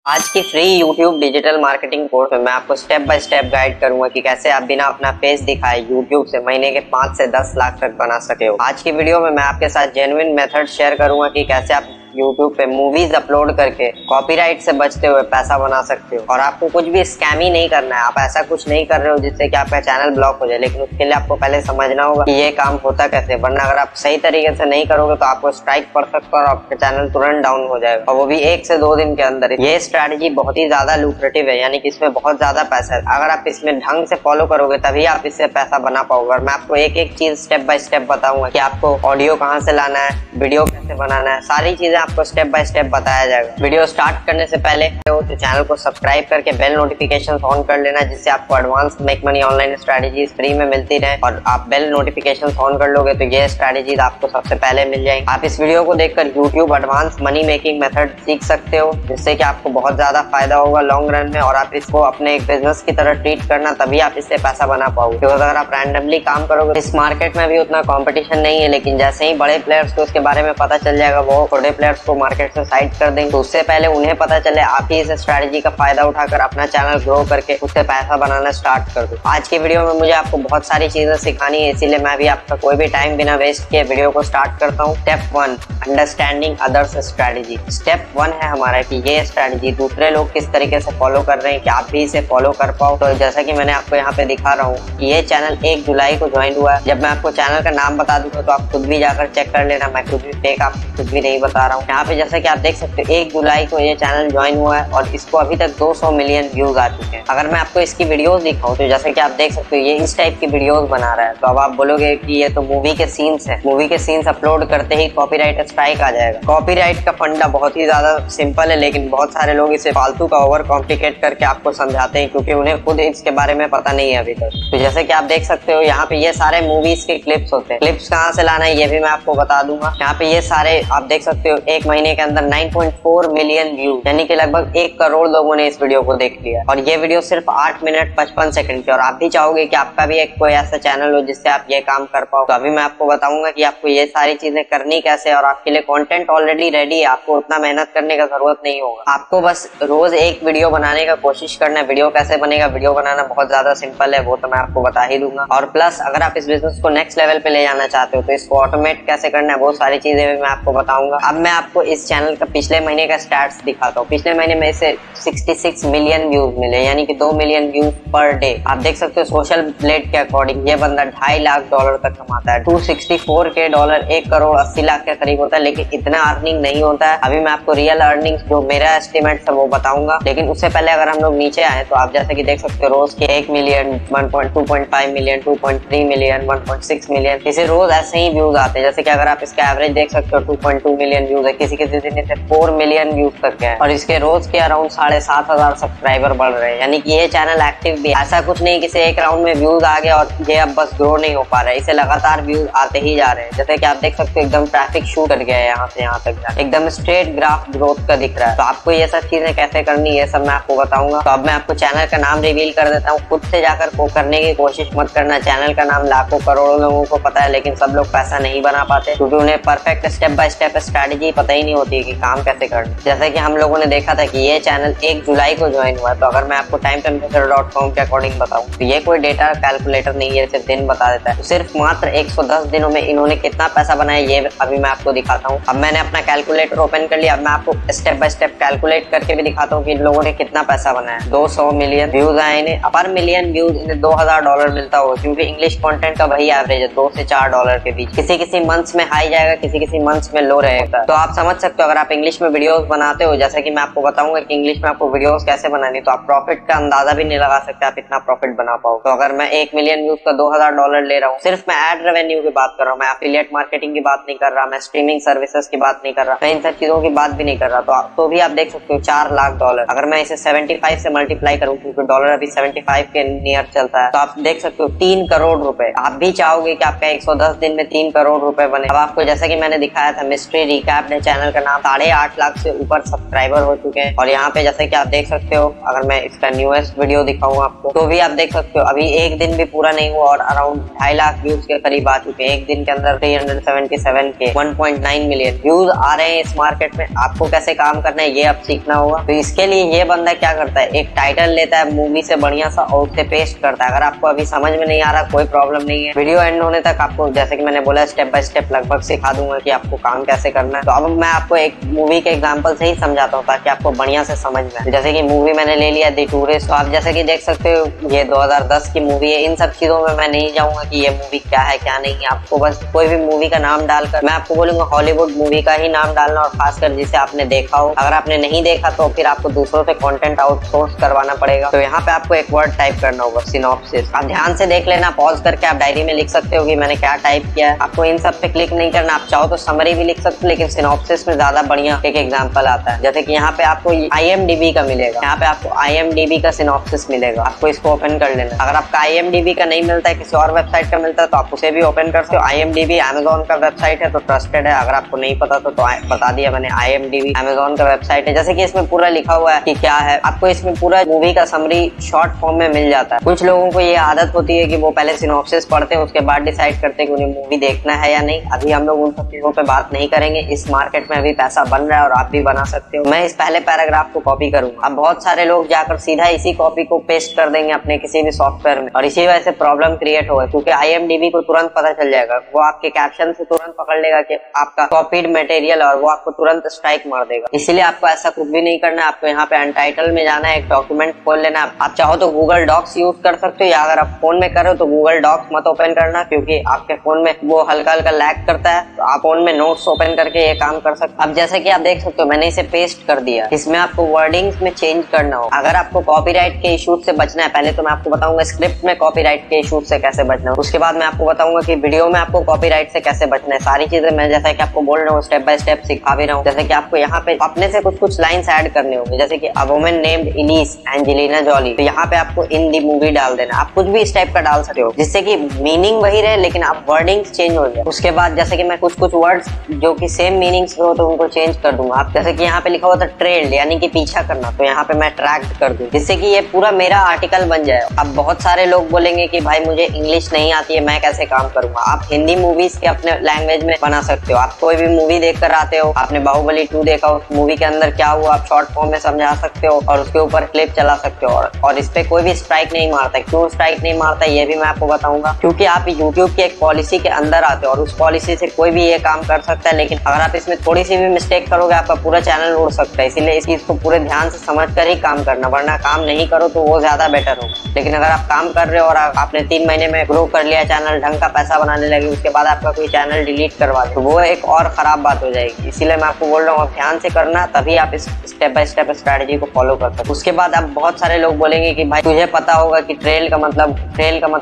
आज की free YouTube digital marketing course में मैं आपको स्टेप बाय स्टेप गाइड करूंगा कि कैसे आप बिना अपना फेस दिखाए YouTube से महीने के 5 से 10 लाख तक बना सके हो। आज की वीडियो में मैं आपके साथ जेन्युइन मेथड शेयर करूंगा कि कैसे आप YouTube पे मूवीज अपलोड करके कॉपीराइट से बचते हुए पैसा बना सकते हो। और आपको कुछ भी स्कैम ही नहीं करना है। आप ऐसा कुछ नहीं कर रहे हो जिससे कि आपका चैनल ब्लॉक हो जाए, लेकिन उसके लिए आपको पहले समझना होगा कि ये काम होता कैसे, वरना अगर आप सही तरीके से नहीं करोगे तो आपको स्ट्राइक पड़ सकता है और आपका चैनल तुरंत डाउन हो जाएगा, और वो भी 1 से 2 दिन के अंदर। ये स्ट्रैटेजी बहुत ही ज्यादा लुक्रेटिव है, यानी कि इसमें बहुत ज्यादा पैसा है। अगर आप इसमें ढंग से फॉलो करोगे तभी आप इससे पैसा बना पाओगे। और मैं आपको एक एक चीज स्टेप बाय स्टेप बताऊंगा कि आपको ऑडियो कहाँ से लाना है, वीडियो कैसे बनाना है, सारी चीजें आपको स्टेप बाय स्टेप बताया जाएगा। वीडियो स्टार्ट करने से पहले तो चैनल को सब्सक्राइब करके बेल नोटिफिकेशन ऑन कर लेना, जिससे आपको advance make money online strategies free में मिलती रहे। और आप बेल नोटिफिकेशन ऑन कर लोगे तो ये स्ट्रैटेजीज आपको सबसे पहले मिल जाएंगी। आप इस वीडियो को देखकर YouTube advance money making method सीख सकते हो, जिससे कि आपको बहुत ज्यादा फायदा होगा लॉन्ग रन में। और आप इसको अपने एक बिजनेस की तरह ट्रीट करना, तभी आप इससे पैसा बना पाओगे। क्योंकि अगर आप रैंडमली काम करोगे, इस मार्केट में भी उतना कॉम्पिटिशन नहीं है, लेकिन जैसे ही बड़े प्लेयर्स को उसके बारे में पता चल जाएगा, वो छोटे प्लेयर्स को मार्केट से साइड कर देंगे। तो उससे पहले उन्हें पता चले, आप ही इस स्ट्रैटेजी का फायदा उठाकर अपना चैनल ग्रो करके उससे पैसा बनाना स्टार्ट कर दो। आज की वीडियो में मुझे आपको बहुत सारी चीजें सिखानी है, इसीलिए मैं भी आपका कोई भी टाइम बिना वेस्ट किए वीडियो को स्टार्ट करता हूँ। Step 1, understanding others strategy. Step 1 है हमारा कि ये स्ट्रैटेजी दूसरे लोग किस तरीके से फॉलो कर रहे हैं कि आप भी इसे फॉलो कर पाओ। तो जैसा कि मैंने आपको यहाँ पे दिखा रहा हूँ कि ये चैनल 1 जुलाई को ज्वाइन हुआ है। जब मैं आपको चैनल का नाम बता दूंगा तो आप खुद भी जाकर चेक कर लेना, मैं खुद भी फेक आप कुछ भी नहीं बता रहा हूँ। यहाँ पे जैसा कि आप देख सकते हो 1 जुलाई को ये चैनल ज्वाइन हुआ है और इसको अभी तक 200 मिलियन व्यूज आ चुके हैं। अगर मैं आपको इसकी वीडियोस दिखाऊं तो जैसे कि आप देख सकते हो ये इस टाइप की वीडियोस बना रहा है, तो अब आप बोलोगे कि ये तो मूवी के सीन्स है। मूवी के सीन्स अपलोड करते ही कॉपीराइट स्ट्राइक आ जाएगा। कॉपीराइट का फंडा बहुत ही ज्यादा सिंपल है, लेकिन बहुत सारे लोग इसे फालतू का ओवर कॉम्प्लिकेट करके आपको समझाते हैं, क्योंकि उन्हें खुद इसके बारे में पता नहीं है अभी तक। तो जैसे कि आप देख सकते हो यहाँ पे ये सारे मूवीज के क्लिप्स होते हैं। क्लिप्स कहाँ से लाना है ये भी मैं आपको बता दूंगा। यहाँ पे ये सारे आप देख सकते हो 1 महीने के अंदर 9.4 मिलियन व्यू, यानी कि लगभग 1 करोड़ लोगों ने इस वीडियो को देख लिया। और ये वीडियो सिर्फ 8 मिनट 55 सेकंड की। और आप भी चाहोगे कि आपका भी एक कोई ऐसा चैनल हो जिससे आप ये काम कर पाओ, तो अभी मैं आपको बताऊंगा कि आपको ये सारी चीजें करनी कैसे। और आपके लिए कंटेंट ऑलरेडी रेडी है, आपको उतना मेहनत करने का जरूरत नहीं होगा। आपको बस रोज एक वीडियो बनाने का कोशिश करना है। वीडियो कैसे बनेगा, वीडियो बनाना बहुत ज्यादा सिंपल है, वो तो मैं आपको बता ही दूंगा। और प्लस अगर आप इस बिजनेस को नेक्स्ट लेवल पे ले जाना चाहते हो तो इसको ऑटोमेट कैसे करना है, वो सारी चीजें भी मैं आपको बताऊंगा। अब मैं आपको इस चैनल का पिछले महीने का स्टैट्स दिखाता हूँ। पिछले महीने में इसे 66 मिलियन व्यूज मिले, यानी कि 2 मिलियन व्यूज पर डे। आप देख सकते हो सोशल ब्लेड के अकॉर्डिंग ये बंदा $2.5 लाख तक कमाता है। 264 के डॉलर 1 करोड़ 80 लाख के करीब होता है, लेकिन इतना अर्निंग नहीं होता है। अभी मैं आपको रियल अर्निंग जो मेरा एस्टिमेट है वो बताऊंगा, लेकिन उससे पहले अगर हम लोग नीचे आए तो आप जैसे कि देख सकते हो रोज के 1 मिलियन, 2.5 मिलियन, 2.3 मिलियन, 1.6 मिलियन, इसे रोज ऐसे ही व्यूज आते हैं। जैसे कि अगर आप इसका एवरेज देख सकते हो 2.2 मिलियन व्यूज है, किसी किसी दिन इसे 4 मिलियन व्यूज तक है। और इसके रोज के अराउंड 7,500 सब्सक्राइबर बढ़ रहे हैं, यानी कि ये चैनल एक्टिव भी है। ऐसा कुछ नहीं कि इसे एक राउंड में व्यूज आ गया और ये अब बस ग्रो नहीं हो पा रहा है, इसे लगातार व्यूज आते ही जा रहे हैं। जैसे कि आप देख सकते हो एकदम ट्रैफिक शूट कर गया है, यहाँ से यहाँ तक एकदम स्ट्रेट ग्राफ ग्रोथ का दिख रहा है। तो आपको ये सब चीजें कैसे करनी है सब मैं आपको बताऊंगा। तो अब मैं आपको चैनल का नाम रिवील कर देता हूँ। खुद से जाकर को करने की कोशिश मत करना। चैनल का नाम लाखों करोड़ों लोगों को पता है, लेकिन सब लोग पैसा नहीं बना पाते क्योंकि उन्हें perfect step by step strategy पता ही नहीं होती है कि काम कैसे करना। जैसे कि हम लोगों ने देखा था कि ये चैनल 1 जुलाई को ज्वाइन हुआ है। तो अगर मैं आपको timetemplater.com के अकॉर्डिंग बताऊं तो ये कोई डेटा कैलकुलेटर नहीं है, सिर्फ दिन बता देता है। तो सिर्फ मात्र 110 दिनों में इन्होंने कितना पैसा बनाया ये अभी मैं आपको दिखाता हूँ। अब मैंने अपना कैलकुलेटर ओपन कर लिया। अब मैं आपको स्टेप बाय स्टेप कैलकुलेट करके भी दिखाता हूँ कि इन लोगों ने कितना पैसा बनाया। 200 मिलियन व्यूज आए इन्हें। पर मिलियन व्यूज इन्हें $2,000 मिलता हो, क्योंकि इंग्लिश कंटेंट का वही एवरेज है, $2 से $4 के बीच। किसी मंथ्स में हाई जाएगा, किसी मंथ्स में लो रहेगा। तो आप समझ सकते हो अगर आप इंग्लिश में वीडियोस बनाते हो, जैसा कि मैं आपको बताऊंगा कि इंग्लिश में आपको वीडियोस कैसे बनानी, तो आप प्रॉफिट का अंदाजा भी नहीं लगा सकते आप इतना प्रॉफिट बना पाओ। तो अगर मैं 1 मिलियन व्यूज का $2,000 ले रहा हूँ, सिर्फ मैं एड रेवेन्यू की बात कर रहा हूँ, मैं एफिलिएट मार्केटिंग की बात नहीं कर रहा, मैं स्ट्रीमिंग सर्विसेज की बात नहीं कर रहा, मैं इन सब चीजों की बात भी नहीं कर रहा, तो भी आप देख सकते हो $4 लाख। अगर मैं इसे 75 से मल्टीप्लाई करूँ, क्योंकि डॉलर अभी 75 के नियर चलता है, तो आप देख सकते हो 3 करोड़ रुपए। आप भी चाहोगे कि आपका 110 दिन में 3 करोड़ रुपए बने। अब आपको जैसा कि मैंने दिखाया था मिस्ट्री रिकैप अपने चैनल का नाम 8.5 लाख से ऊपर सब्सक्राइबर हो चुके हैं। और यहाँ पे जैसे कि आप देख सकते हो, अगर मैं इसका न्यूएस्ट वीडियो दिखाऊं आपको तो भी आप देख सकते हो अभी एक दिन भी पूरा नहीं हुआ और अराउंड 2.5 लाख व्यूज के करीब आ चुके हैं। एक दिन के अंदर 377 के 1.9 मिलियन व्यूज आ रहे हैं इस मार्केट में। आपको कैसे काम करना है ये अब सीखना होगा। तो इसके लिए ये बंदा क्या करता है, एक टाइटल लेता है मूवी से बढ़िया सा और उसे पेस्ट करता है। अगर आपको अभी समझ में नहीं आ रहा कोई प्रॉब्लम नहीं है, वीडियो एंड होने तक आपको जैसे कि मैंने बोला स्टेप बाय स्टेप लगभग सिखा दूंगा कि आपको काम कैसे करना है। तो अब मैं आपको एक मूवी के एग्जांपल से ही समझाता हूँ ताकि आपको बढ़िया से समझ में। जैसे कि मूवी मैंने ले लिया द टूरिस्ट, तो आप जैसे कि देख सकते हो ये 2010 की मूवी है। इन सब चीजों में मैं नहीं जाऊंगा कि ये मूवी क्या है क्या नहीं है। आपको बस कोई भी मूवी का नाम डालकर, मैं आपको बोलूंगा हॉलीवुड मूवी का ही नाम डालना, और खासकर जिसे आपने देखा हो। अगर आपने नहीं देखा तो फिर आपको दूसरों से कंटेंट आउटसोर्स करवाना पड़ेगा। तो यहाँ पे आपको एक वर्ड टाइप करना होगा, सिनॉप्सिस। आप ध्यान से देख लेना, पॉज करके आप डायरी में लिख सकते हो कि मैंने क्या टाइप किया है। आपको इन सब पे क्लिक नहीं करना, आप चाहो तो समरी भी लिख सकते हो, लेकिन सिनॉप्सिस में ज्यादा बढ़िया एक एग्जांपल आता है। जैसे कि यहाँ पे आपको IMDb का मिलेगा, यहाँ पे आपको IMDb का सिनॉप्सिस मिलेगा। आपको इसको ओपन कर लेना। अगर आपका IMDb का नहीं मिलता है, किसी और वेबसाइट का मिलता है, तो आप उसे भी ओपन कर सकते हो। IMDb Amazon का वेबसाइट है तो ट्रस्टेड है। अगर आपको नहीं पता तो बता दिया मैंने, IMDb Amazon का वेबसाइट है। जैसे कि इसमें पूरा लिखा हुआ है कि क्या है, आपको इसमें पूरा मूवी का समरी शॉर्ट फॉर्म में मिल जाता है। कुछ लोगों को ये आदत होती है कि वो पहले सिनॉप्सिस पढ़ते हैं, उसके बाद डिसाइड करते हैं कि उन्हें मूवी देखना है या नहीं। अभी हम लोग उन सब चीजों पे बात नहीं करेंगे। इस मार्केट में अभी पैसा बन रहा है और आप भी बना सकते हो। मैं इस पहले पैराग्राफ को कॉपी करूंगा। अब बहुत सारे लोग जाकर सीधा इसी कॉपी को पेस्ट कर देंगे अपने किसी भी सॉफ्टवेयर में, और इसी वजह से प्रॉब्लम क्रिएट होगा, क्योंकि IMDb को तुरंत पता चल जाएगा। वो आपके कैप्शन से तुरंत पकड़ लेगा कि आपका कॉपीड मटेरियल, और वो आपको तुरंत स्ट्राइक मार देगा। इसीलिए आपको ऐसा कुछ भी नहीं करना है। आपको यहाँ पे अनटाइटल में जाना है, एक डॉक्यूमेंट खोल लेना। आप चाहो तो गूगल डॉक्स यूज कर सकते हो, या अगर आप फोन में कर रहे हो तो गूगल डॉक्स मत ओपन करना, क्योंकि आपके फोन में वो हल्का हल्का लैग करता है। तो आप फोन में नोट्स ओपन करके ये काम कर सकते हो। अब जैसे कि आप देख सकते हो मैंने इसे पेस्ट कर दिया। इसमें आपको वर्डिंग्स में चेंज करना हो। अगर आपको कॉपीराइट के इश्यूज से बचना है, पहले तो मैं आपको बताऊंगा स्क्रिप्ट में कॉपीराइट के इश्यूज से कैसे बचना है। उसके बाद मैं आपको बताऊंगा कि वीडियो में आपको कॉपीराइट से कैसे बचना है। सारी चीजें मैं जैसा कि आपको बोल रहा हूँ स्टेप बाय स्टेप सिखा भी रहा हूँ। जैसे कि आपको यहाँ पे अपने से कुछ लाइन्स ऐड करने होंगे, जैसे कि a woman named Ellis Angelina Jolie, तो यहाँ पे आपको इन दी मूवी डाल देना। आप कुछ भी इस टाइप का डाल सकते हो जिससे कि मीनिंग वही रहे, लेकिन आप वर्डिंग चेंज हो जाए। उसके बाद जैसे कि मैं कुछ वर्ड्स जो कि सेम मीनिंग्स हो तो उनको चेंज कर दूंगा। आप जैसे कि यहाँ पे लिखा हुआ था ट्रेल्ड, यानी कि पीछा करना, तो यहाँ पे मैं ट्रैक्ड कर दूं, जिससे कि ये पूरा मेरा आर्टिकल बन जाए। अब बहुत सारे लोग बोलेंगे कि भाई मुझे इंग्लिश नहीं आती है, मैं कैसे काम करूंगा। आप हिंदी मूवीज के अपने लैंग्वेज में बना सकते हो। आप कोई भी मूवी देख कर आते हो, आपने बाहुबली 2 देखा, उस मूवी के अंदर क्या हुआ आप शॉर्ट फॉर्म में समझा सकते हो और उसके ऊपर क्लिप चला सकते हो। और इस पे कोई भी स्ट्राइक नहीं मारता। क्यों स्ट्राइक नहीं मारता ये भी मैं आपको बताऊंगा, क्योंकि आप यूट्यूब की एक पॉलिसी के अंदर आते हो और उस पॉलिसी से कोई भी ये काम कर सकता है। लेकिन अगर आप इसमें थोड़ी सी भी मिस्टेक करोगे आपका पूरा चैनल उड़ सकता है। इसीलिए इस चीज को पूरे ध्यान से समझ कर ही काम करना, वरना काम नहीं करो तो वो ज्यादा बेटर होगा। लेकिन अगर आप काम कर रहे हो और आपने 3 महीने में ग्रो कर लिया चैनल, ढंग का पैसा बनाने लगे, उसके बाद आपका कोई चैनल डिलीट करवा दे तो वो एक और खराब बात हो जाएगी। इसीलिए मैं आपको बोल रहा हूँ ध्यान से करना, तभी आप इस स्टेप बाय स्टेप स्ट्रेटजी को फॉलो कर सकते। उसके बाद आप बहुत सारे लोग बोलेंगे कि भाई तुझे पता होगा कि ट्रेल का मतलब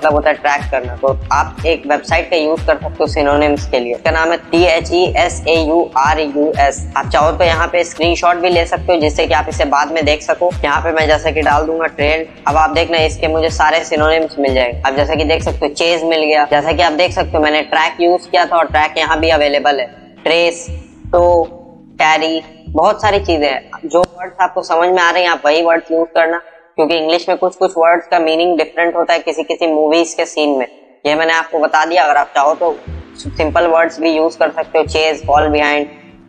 होता है ट्रैक करना, तो आप एक वेबसाइट का यूज कर सकते हो सिनोनिम्स के लिए। इसका नाम है THESAURUS। आप चाहो तो यहाँ पे स्क्रीनशॉट भी ले सकते हो जिससे कि आप इसे बाद में देख सको। यहाँ पे मैं जैसे कि डाल दूंगा ट्रेल। अब आप देखना इसके मुझे सारे सिनोनिम्स मिल जाएंगे। अब जैसे कि देख सकते हो चेज मिल गया। जैसा कि आप देख सकते हो मैंने ट्रैक यूज किया था और ट्रैक यहाँ भी अवेलेबल है। ट्रेस, टो, कैरी, बहुत सारी चीजें हैं। जो वर्ड्स आपको समझ में आ रहे हैं आप वही वर्ड्स यूज करना, क्योंकि इंग्लिश में कुछ वर्ड्स का मीनिंग डिफरेंट होता है किसी मूवीज के सीन में। ये मैंने आपको बता दिया। अगर आप चाहो तो सिंपल वर्ड्स भी यूज कर सकते हो। Chase, fall behind,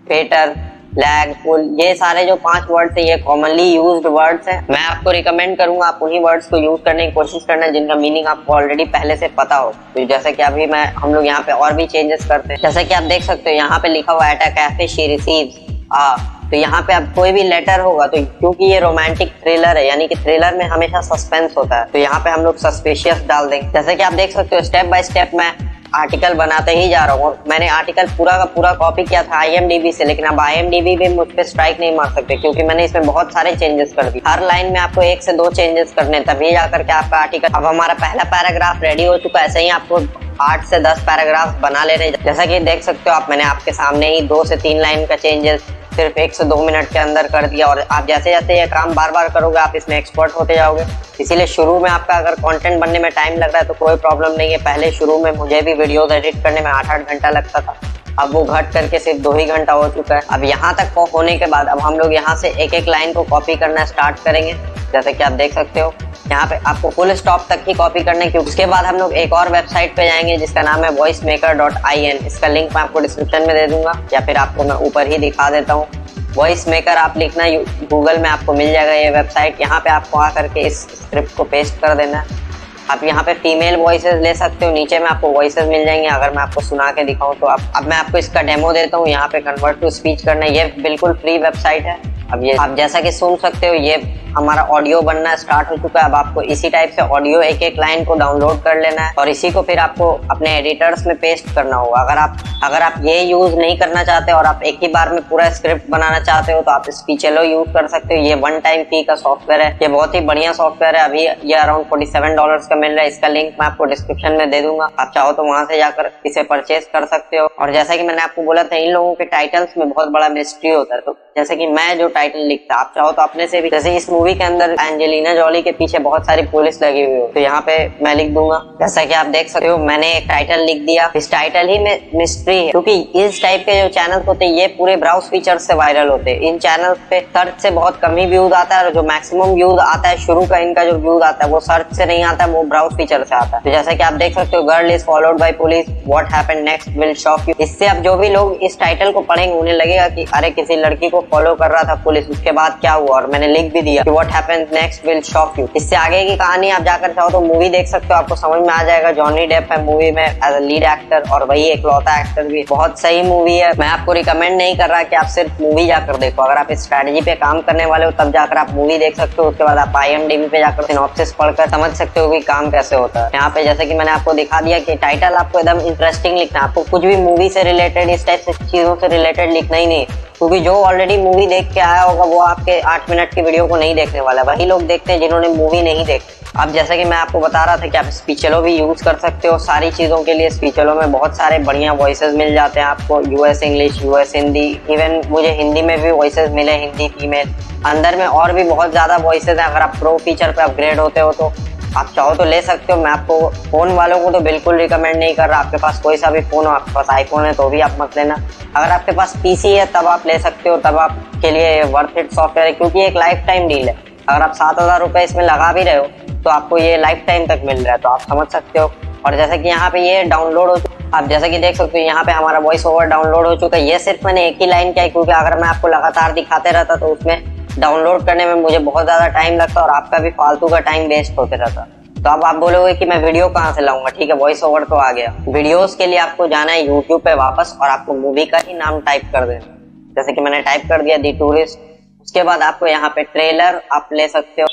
fetter, lag, pull, ये सारे जो 5 वर्ड्स है ये कॉमनली यूज्ड वर्ड्स हैं। मैं आपको रिकमेंड करूंगा आप उन्हीं वर्ड्स को यूज करने की कोशिश करना जिनका मीनिंग आपको ऑलरेडी पहले से पता हो। तो जैसे कि अभी हम लोग यहाँ पे और भी चेंजेस करते हैं। जैसे कि आप देख सकते हो यहाँ पे लिखा हुआ at a cafe she receives तो यहाँ पे अब कोई भी लेटर होगा तो क्योंकि ये रोमांटिक थ्रिलर है, यानी कि थ्रिलर में हमेशा सस्पेंस होता है, तो यहाँ पे हम लोग सस्पिशियस डाल देंगे। जैसे कि आप देख सकते हो स्टेप बाय स्टेप मैं आर्टिकल बनाते ही जा रहा हूँ। मैंने आर्टिकल पूरा का पूरा कॉपी किया था IMDb से, लेकिन अब IMDb भी मुझ पे स्ट्राइक नहीं मार सकते क्योंकि मैंने इसमें बहुत सारे चेंजेस कर दिए। हर लाइन में आपको 1 से 2 चेंजेस करने, तभी जाकर के आपका आर्टिकल। अब हमारा पहला पैराग्राफ रेडी हो चुका है। ऐसे ही आपको 8 से 10 पैराग्राफ बना लेने। जैसा कि देख सकते हो आप, मैंने आपके सामने ही 2 से 3 लाइन का चेंजेस सिर्फ 1 से 2 मिनट के अंदर कर दिया। और आप जैसे जैसे ये काम बार बार करोगे आप इसमें एक्सपर्ट होते जाओगे। इसीलिए शुरू में आपका अगर कंटेंट बनने में टाइम लग रहा है तो कोई प्रॉब्लम नहीं है। पहले शुरू में मुझे भी वीडियोस एडिट करने में 8-8 घंटा लगता था, अब वो घट करके सिर्फ 2 ही घंटा हो चुका है। अब यहाँ तक होने के बाद अब हम लोग यहाँ से एक एक लाइन को कॉपी करना स्टार्ट करेंगे। जैसे कि आप देख सकते हो यहाँ पे आपको फुल स्टॉप तक ही कॉपी करना है, क्योंकि उसके बाद हम लोग एक और वेबसाइट पे जाएंगे जिसका नाम है voicemaker.in। इसका लिंक मैं आपको डिस्क्रिप्शन में दे दूंगा या फिर आपको मैं ऊपर ही दिखा देता हूँ। वॉइस मेकर आप लिखना गूगल में आपको मिल जाएगा ये वेबसाइट। यहाँ पे आपको आकर के इस स्क्रिप्ट को पेस्ट कर देना है। आप यहाँ पे फीमेल वॉइसेस ले सकते हो, नीचे में आपको वॉइसेस मिल जाएंगे। अगर मैं आपको सुना के दिखाऊं तो अब मैं आपको इसका डेमो देता हूँ। यहाँ पे कन्वर्ट टू स्पीच करना है, ये बिल्कुल फ्री वेबसाइट है। अब ये आप जैसा कि सुन सकते हो ये हमारा ऑडियो बनना स्टार्ट हो चुका है। अब आपको इसी टाइप से ऑडियो एक एक लाइन को डाउनलोड कर लेना है और इसी को फिर आपको अपने एडिटर्स में पेस्ट करना होगा। अगर आप ये यूज नहीं करना चाहते और आप एक ही बार में पूरा स्क्रिप्ट बनाना चाहते हो तो आप स्पीचेलो यूज कर सकते हो। ये वन टाइम फी का सॉफ्टवेयर है, ये बहुत ही बढ़िया सॉफ्टवेयर है। अभी ये अराउंड $47 का मिल रहा है। इसका लिंक मैं आपको डिस्क्रिप्शन में दे दूंगा, आप चाहो तो वहां से जाकर इसे परचेज कर सकते हो। और जैसा कि मैंने आपको बोला था इन लोगों के टाइटल्स में बहुत बड़ा मिस्ट्री होता है, तो जैसे कि मैं जो टाइटल लिखता आप चाहो तो अपने से भी, जैसे इस मूवी के अंदर एंजेलिना जॉली के पीछे बहुत सारी पुलिस लगी हुई हो तो यहाँ पे मैं लिख दूंगा। जैसा कि आप देख सकते हो मैंने एक टाइटल लिख दिया। इस टाइटल ही में मिस्ट्री है, क्योंकि इस टाइप के जो चैनल होते हैं ये पूरे ब्राउज फीचर से वायरल होते हैं। इन चैनल पे सर्च से बहुत कम ही व्यूज आता है और जो मैक्सिमम व्यूज आता है शुरू का इनका जो व्यूज आता है वो सर्च से नहीं आता है, वो ब्राउज फीचर से आता है। तो जैसा कि आप देख सकते हो girl is followed by police, what happened next will shock you. इससे अब जो भी लोग इस टाइटल को पढ़ेंगे उन्हें लगेगा कि अरे किसी लड़की को फॉलो कर रहा था पुलिस, उसके बाद क्या हुआ, और मैंने लिख भी दिया कि what happened next will shock you. इससे आगे की कहानी आप जाकर चाहो तो मूवी देख सकते हो, आपको समझ में आ जाएगा। जॉनी डेप है मूवी में एज अ लीड एक्टर और वही एकलौता एक्टर भी। बहुत सही मूवी है, मैं आपको रिकमेंड नहीं कर रहा कि आप सिर्फ मूवी जाकर देखो। अगर आप स्ट्रेटजी पे काम करने वाले हो तब जाकर आप मूवी देख सकते हो। उसके बाद आप IMDb पे जाकर सिनॉप्सिस पढ़कर समझ सकते हो कि काम कैसे होता है। यहाँ पे जैसे कि मैंने आपको दिखा दिया कि टाइटल आपको एकदम इंटरेस्टिंग लिखना है। आपको कुछ भी मूवी से रिलेटेड इस टाइप से चीजों से रिलेटेड लिखना ही नहीं, क्योंकि जो ऑलरेडी मूवी देख के आया होगा वो आपके 8 मिनट की वीडियो को नहीं देखने वाला है। वही लोग देखते हैं जिन्होंने मूवी नहीं देखी। अब जैसे कि मैं आपको बता रहा था कि आप स्पीचेलो भी यूज कर सकते हो सारी चीजों के लिए। स्पीचेलो में बहुत सारे बढ़िया वॉइसेस मिल जाते हैं आपको, US English, US Hindi, even मुझे हिंदी में भी वॉइसेस मिले, हिंदी फीमेल। अंदर में और भी बहुत ज्यादा वॉइसेस हैं। अगर आप प्रो फीचर पे अपग्रेड होते हो तो आप चाहो तो ले सकते हो। मैं आपको फोन वालों को तो बिल्कुल रिकमेंड नहीं कर रहा। आपके पास कोई सा भी फोन हो, आपके पास आईफोन है तो भी आप मत लेना। अगर आपके पास PC है तब आप ले सकते हो, तब आपके लिए वर्थ इट सॉफ्टवेयर है, क्योंकि एक लाइफ टाइम डील है। अगर आप 7,000 रुपए इसमें लगा भी रहे हो तो आपको ये लाइफ टाइम तक मिल रहा है, तो आप समझ सकते हो। और जैसे कि यहाँ पे ये डाउनलोड हो चुका, आप जैसे कि देख सकते हो यहाँ पे हमारा वॉइस ओवर डाउनलोड हो चुका है। ये सिर्फ मैंने एक ही लाइन किया है, क्योंकि अगर मैं आपको लगातार दिखाते रहता तो उसमें डाउनलोड करने में मुझे बहुत ज्यादा टाइम लगता और आपका भी फालतू का टाइम वेस्ट होते रहता। तो अब आप बोलोगे कि मैं वीडियो कहाँ से लाऊंगा, ठीक है वॉइस ओवर तो आ गया। वीडियोस के लिए आपको जाना है यूट्यूब पे वापस और आपको मूवी का ही नाम टाइप कर देना। जैसे कि मैंने टाइप कर दिया दी टूरिस्ट। उसके बाद आपको यहाँ पे ट्रेलर आप ले सकते हो।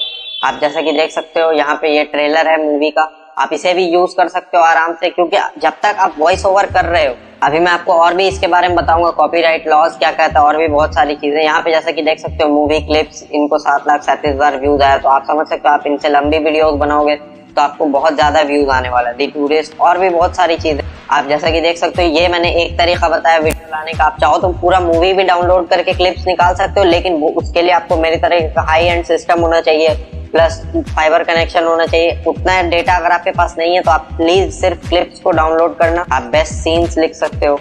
आप जैसा कि देख सकते हो यहाँ पे ये ट्रेलर है मूवी का, आप इसे भी यूज कर सकते हो आराम से, क्योंकि जब तक आप वॉइस ओवर कर रहे हो। अभी मैं आपको और भी इसके बारे में बताऊंगा, कॉपीराइट लॉज क्या कहता है और भी बहुत सारी चीजें। यहाँ पे जैसा कि देख सकते हो मूवी क्लिप्स, इनको 7,37,000 व्यूज आया, तो आप समझ सकते हो आप इनसे लंबी वीडियोस बनाओगे तो आपको बहुत ज्यादा व्यूज आने वाला है। दी टूरिस्ट और भी बहुत सारी चीजें आप जैसा कि देख सकते हो। ये मैंने एक तरीका बताया वीडियो लाने का। आप चाहो तो पूरा मूवी भी डाउनलोड करके क्लिप्स निकाल सकते हो, लेकिन वो उसके लिए आपको मेरी तरह का हाई एंड सिस्टम होना चाहिए, प्लस फाइबर कनेक्शन होना चाहिए। उतना डेटा अगर आपके पास नहीं है तो आप प्लीज सिर्फ क्लिप्स को डाउनलोड करना। आप बेस्ट सीन्स लिख सकते हो,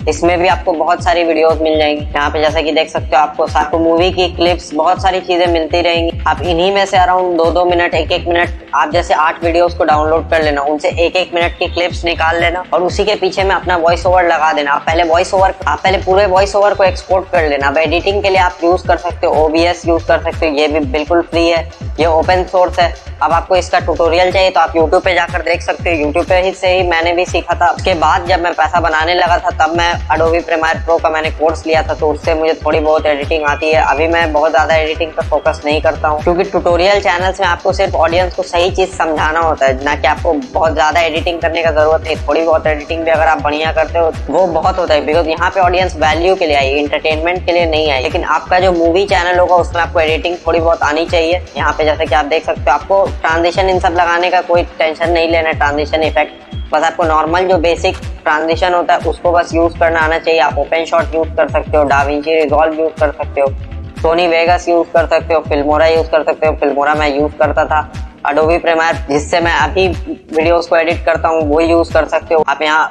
इसमें भी आपको बहुत सारी वीडियोस मिल जाएंगी। यहाँ पे जैसा कि देख सकते हो आपको मूवी की क्लिप्स, बहुत सारी चीजें मिलती रहेंगी। आप इन्हीं में से अराउंड 2-2 मिनट, 1-1 मिनट, आप जैसे 8 वीडियोस को डाउनलोड कर लेना, उनसे 1-1 मिनट की क्लिप्स निकाल लेना और उसी के पीछे में अपना वॉइस ओवर लगा देना। आप पहले पूरे वॉइस ओवर को एक्सपोर्ट कर लेना। अब एडिटिंग के लिए आप यूज कर सकते हो OBS यूज कर सकते हो, ये भी बिल्कुल फ्री है, ये ओपन सोर्स है। अब आपको इसका ट्यूटोरियल चाहिए तो आप यूट्यूब पे जाकर देख सकते हो। यूट्यूब पे से ही मैंने भी सीखा था। उसके बाद जब मैं पैसा बनाने लगा था तब मैं Adobe Premiere Pro का मैंने कोर्स लिया था, तो उससे मुझे थोड़ी बहुत एडिटिंग आती है। अभी मैं बहुत ज्यादा एडिटिंग पर फोकस नहीं करता हूँ, क्योंकि ट्यूटोरियल चैनल्स में आपको सिर्फ ऑडियंस को सही चीज समझाना होता है, ना कि आपको बहुत ज्यादा एडिटिंग करने का जरूरत नहीं। थोड़ी बहुत एडिटिंग भी अगर आप बढ़िया करते हो वो बहुत होता है, बिकॉज यहाँ पे ऑडियंस वैल्यू के लिए आई, एंटरटेनमेंट के लिए नहीं आई। लेकिन आपका जो मूवी चैनल होगा उसमें आपको एडिटिंग थोड़ी बहुत आनी चाहिए। यहाँ पे जैसे कि आप देख सकते हो, आपको ट्रांजिशन इन सब लगाने का कोई टेंशन नहीं लेना, ट्रांजिशन इफेक्ट, बस आपको नॉर्मल जो बेसिक ट्रांजिशन होता है उसको बस यूज करना आना चाहिए। आप ओपन शॉट यूज कर सकते हो, डाविंची रिजॉल्व यूज कर सकते हो, सोनी वेगस यूज कर सकते हो, फिल्मोरा यूज कर सकते हो। फिल्मोरा मैं यूज करता था। Adobe Premiere जिससे मैं अभी वीडियोस को एडिट करता हूँ वो यूज कर सकते हो। आप यहाँ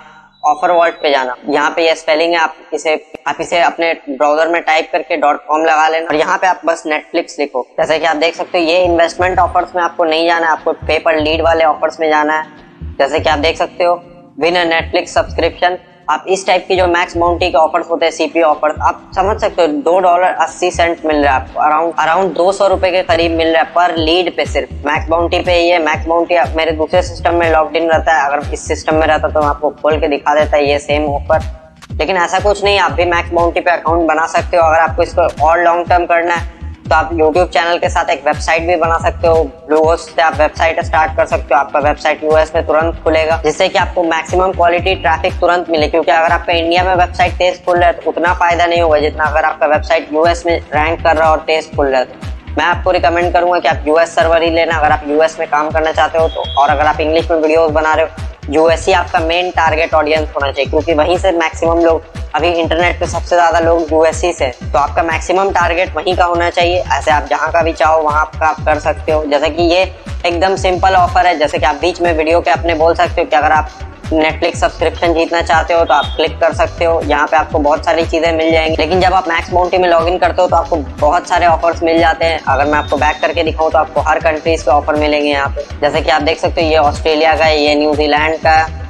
ऑफर वॉल्ट पे जाना। यहाँ पे ये स्पेलिंग है, आप इसे अपने ब्राउजर में टाइप करके .com लगा लेना और यहाँ पे आप बस नेटफ्लिक्स लिखो। जैसे कि आप देख सकते हो ये इन्वेस्टमेंट ऑफर्स में आपको नहीं जाना है, आपको पे पर लीड वाले ऑफर्स में जाना है। जैसे कि आप देख सकते हो विन अ नेटफ्लिक्स सब्सक्रिप्शन, आप इस टाइप की जो मैक्स बाउंटी के ऑफर्स होते हैं, सीपीयू ऑफर्स, आप समझ सकते हो $2.80 मिल रहा है आपको, अराउंड 200 रुपए के करीब मिल रहा है पर लीड पे सिर्फ मैक्स बाउंटी पे। ये मैक्स बाउंटी मेरे दूसरे सिस्टम में लॉग्ड इन रहता है, अगर इस सिस्टम में रहता तो मैं आपको खोल के दिखा देता है ये सेम ऑफर, लेकिन ऐसा कुछ नहीं, आप भी मैक्स बाउंटी पे अकाउंट बना सकते हो। अगर आपको इसको और लॉन्ग टर्म करना है तो आप YouTube चैनल के साथ एक वेबसाइट भी बना सकते हो। ब्लूहोस्ट से आप वेबसाइट स्टार्ट कर सकते हो, आपका वेबसाइट यूएस में तुरंत खुलेगा, जिससे कि आपको मैक्सिमम क्वालिटी ट्रैफिक तुरंत मिले। क्योंकि अगर आपका इंडिया में वेबसाइट तेज खुल रहा है तो उतना फायदा नहीं होगा जितना अगर आपका वेबसाइट यूएस में रैंक कर रहा है और तेज खुल रहा है। तो मैं आपको रिकमेंड करूंगा कि आप यूएस सर्वर ही लेना अगर आप यूएस में काम करना चाहते हो तो, और अगर आप इंग्लिश में वीडियोस बना रहे हो यूएस ही आपका मेन टारगेट ऑडियंस होना चाहिए, क्योंकि वहीं से मैक्सिमम लोग, अभी इंटरनेट पे सबसे ज्यादा लोग यूएससी से, तो आपका मैक्सिमम टारगेट वहीं का होना चाहिए। ऐसे आप जहां का भी चाहो वहां का आप कर सकते हो। जैसे कि ये एकदम सिंपल ऑफर है, जैसे कि आप बीच में वीडियो के अपने बोल सकते हो कि अगर आप नेटफ्लिक्स सब्सक्रिप्शन जीतना चाहते हो तो आप क्लिक कर सकते हो, यहाँ पे आपको बहुत सारी चीजें मिल जाएंगी। लेकिन जब आप मैक्स बाउंटी में लॉगिन करते हो तो आपको बहुत सारे ऑफर्स मिल जाते हैं। अगर मैं आपको बैक करके दिखाऊं तो आपको हर कंट्रीज के ऑफर मिलेंगे यहाँ पे। जैसे कि आप देख सकते हो ये ऑस्ट्रेलिया का है, ये न्यूजीलैंड का है,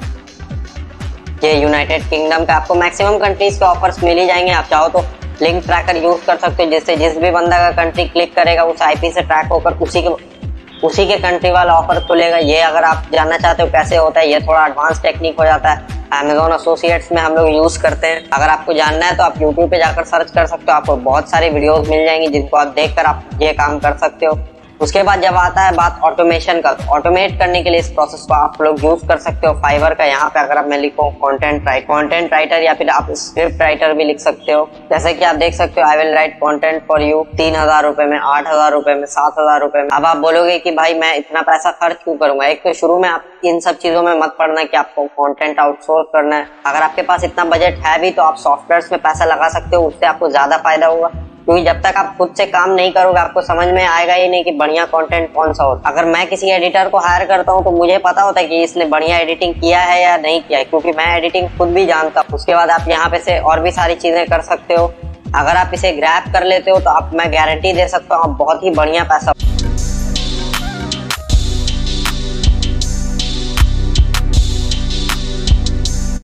ये यूनाइटेड किंगडम का, आपको मैक्सिमम कंट्रीज के ऑफर्स मिल ही जाएंगे। आप चाहो तो लिंक ट्रैकर यूज कर सकते हो, जिससे जिस भी बंदा का कंट्री क्लिक करेगा उस आईपी से ट्रैक होकर उसी के कंट्री वाला ऑफर खुलेगा। ये अगर आप जानना चाहते हो कैसे होता है, ये थोड़ा एडवांस टेक्निक हो जाता है, Amazon एसोसिएट्स में हम लोग यूज करते हैं। अगर आपको जानना है तो आप YouTube पे जाकर सर्च कर सकते हो, आपको बहुत सारी वीडियोस मिल जाएंगी जिनको आप देखकर आप ये काम कर सकते हो। उसके बाद जब आता है बात ऑटोमेशन का, तो ऑटोमेट करने के लिए इस प्रोसेस को आप लोग यूज कर सकते हो फाइवर का। यहाँ पे अगर आप मैं लिखूं कंटेंट राइटर या फिर आप स्क्रिप्ट राइटर भी लिख सकते हो। जैसे कि आप देख सकते हो I will write content for you 3000 रुपए में, 8000 रुपए में, 7000 रुपए में। अब आप बोलोगे कि भाई मैं इतना पैसा खर्च क्यों करूंगा। एक तो शुरू में आप इन सब चीजों में मत पड़ना कि आपको कंटेंट आउटसोर्स करना है। अगर आपके पास इतना बजट है भी तो आप सॉफ्टवेयर में पैसा लगा सकते हो, उससे आपको ज्यादा फायदा होगा। क्योंकि जब तक आप खुद से काम नहीं करोगे आपको समझ में आएगा ही नहीं कि बढ़िया कंटेंट कौन सा होता है। अगर मैं किसी एडिटर को हायर करता हूं तो मुझे पता होता है कि इसने बढ़िया एडिटिंग किया है या नहीं किया है, क्योंकि मैं एडिटिंग खुद भी जानता हूं। उसके बाद आप यहाँ पे से और भी सारी चीजें कर सकते हो। अगर आप इसे ग्रैब कर लेते हो तो मैं गारंटी दे सकता हूँ आप बहुत ही बढ़िया पैसा